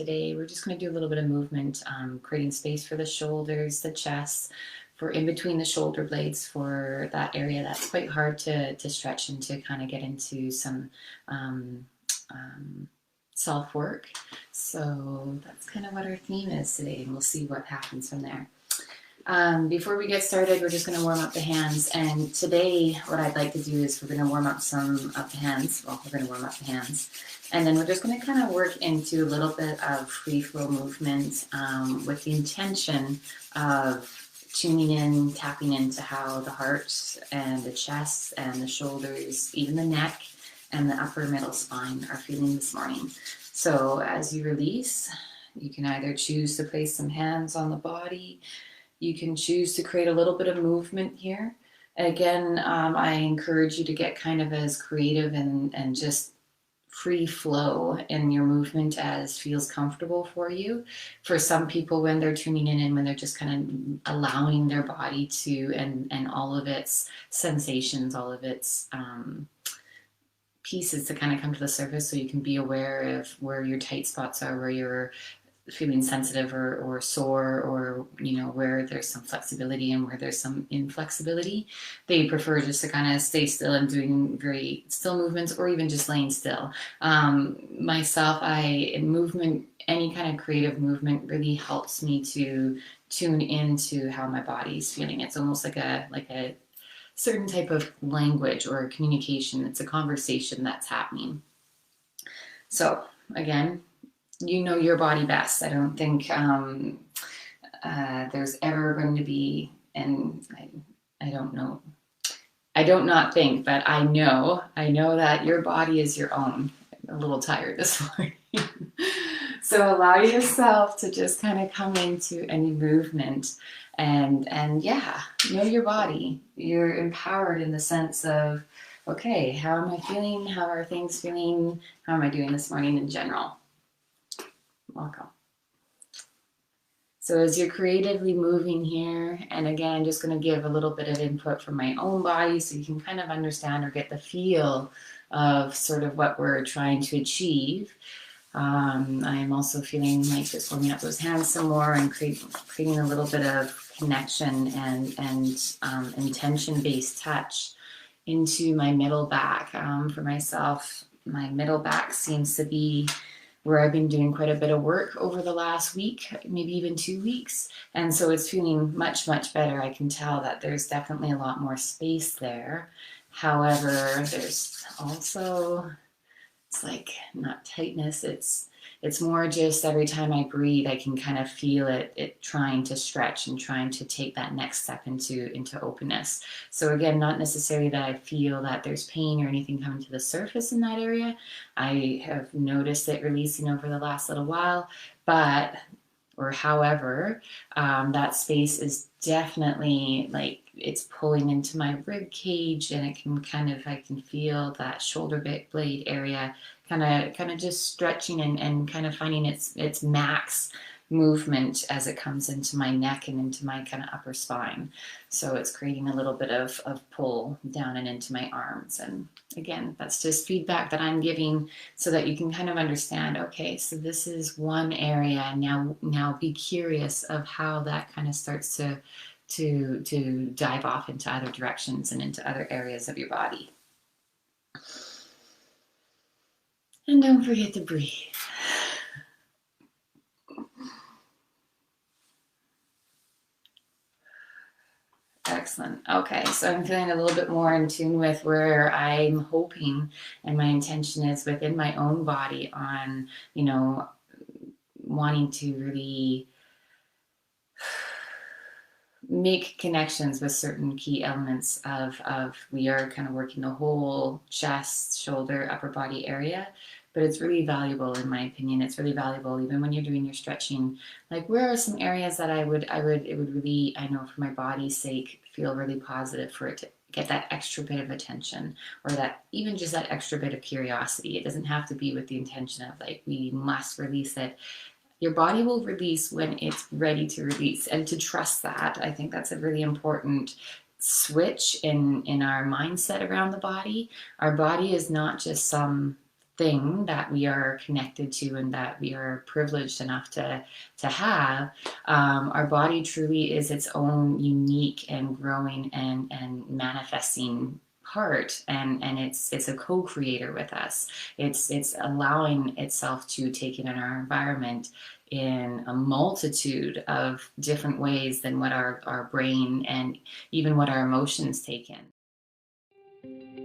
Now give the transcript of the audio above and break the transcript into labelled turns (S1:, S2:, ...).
S1: today. We're just going to do a little bit of movement, creating space for the shoulders, the chest, for in between the shoulder blades, for that area that's quite hard to stretch and to kind of get into some self-work. So that's kind of what our theme is today, and we'll see what happens from there. Before we get started, we're just going to warm up the hands. And today, what I'd like to do is we're going to warm up some of the hands. Well, we're going to warm up the hands. And then we're just going to kind of work into a little bit of free flow movement with the intention of tuning in, tapping into how the heart and the chest and the shoulders, even the neck and the upper middle spine are feeling this morning. So as you release, you can either choose to place some hands on the body. You can choose to create a little bit of movement here. Again, I encourage you to get kind of as creative and just free flow in your movement as feels comfortable for you. For some people, when they're tuning in and when they're just kind of allowing their body to, and all of its sensations, all of its pieces to kind of come to the surface, so you can be aware of where your tight spots are, where you're feeling sensitive or sore, or where there's some flexibility and where there's some inflexibility. They prefer just to kind of stay still and doing very still movements, or even just laying still. Myself, movement, any kind of creative movement really helps me to tune into how my body's feeling. It's almost like a certain type of language or communication. It's a conversation that's happening. So again, you know your body best. I don't think there's ever going to be, and I don't know. I don't not think, but I know that your body is your own. I'm a little tired this morning. So allow yourself to just kind of come into any movement and yeah, know your body. You're empowered in the sense of, okay, how am I feeling? How are things feeling? How am I doing this morning in general? Welcome. So as you're creatively moving here, and again, just going to give a little bit of input from my own body so you can kind of understand or get the feel of sort of what we're trying to achieve. I am also feeling like just warming up those hands some more and creating a little bit of connection and intention-based touch into my middle back. For myself, my middle back seems to be where I've been doing quite a bit of work over the last week, maybe even 2 weeks. And so it's feeling much, much better. I can tell that there's definitely a lot more space there. However, there's also, it's like not tightness. It's more just every time I breathe, I can kind of feel it trying to stretch and trying to take that next step into openness. So again, not necessarily that I feel that there's pain or anything coming to the surface in that area. I have noticed it releasing over the last little while, however, that space is definitely like it's pulling into my rib cage, and it can I can feel that shoulder blade area kind of just stretching and kind of finding its max movement as it comes into my neck and into my kind of upper spine. So it's creating a little bit of pull down and into my arms. And again, that's just feedback that I'm giving so that you can kind of understand, okay, so this is one area. Now be curious of how that kind of starts to dive off into other directions and into other areas of your body. And don't forget to breathe. Excellent. Okay, so I'm feeling a little bit more in tune with where I'm hoping and my intention is within my own body on, wanting to really make connections with certain key elements of we are kind of working the whole chest, shoulder, upper body area. But it's really valuable, in my opinion. It's really valuable even when you're doing your stretching. Like, where are some areas that it would really, I know for my body's sake, feel really positive for it to get that extra bit of attention, or that even just that extra bit of curiosity. It doesn't have to be with the intention of like, we must release it. Your body will release when it's ready to release, and to trust that. I think that's a really important switch in our mindset around the body. Our body is not just some thing that we are connected to and that we are privileged enough to have. Our body truly is its own unique and growing and manifesting part, and it's a co-creator with us. It's allowing itself to take in our environment in a multitude of different ways than what our brain and even what our emotions take in.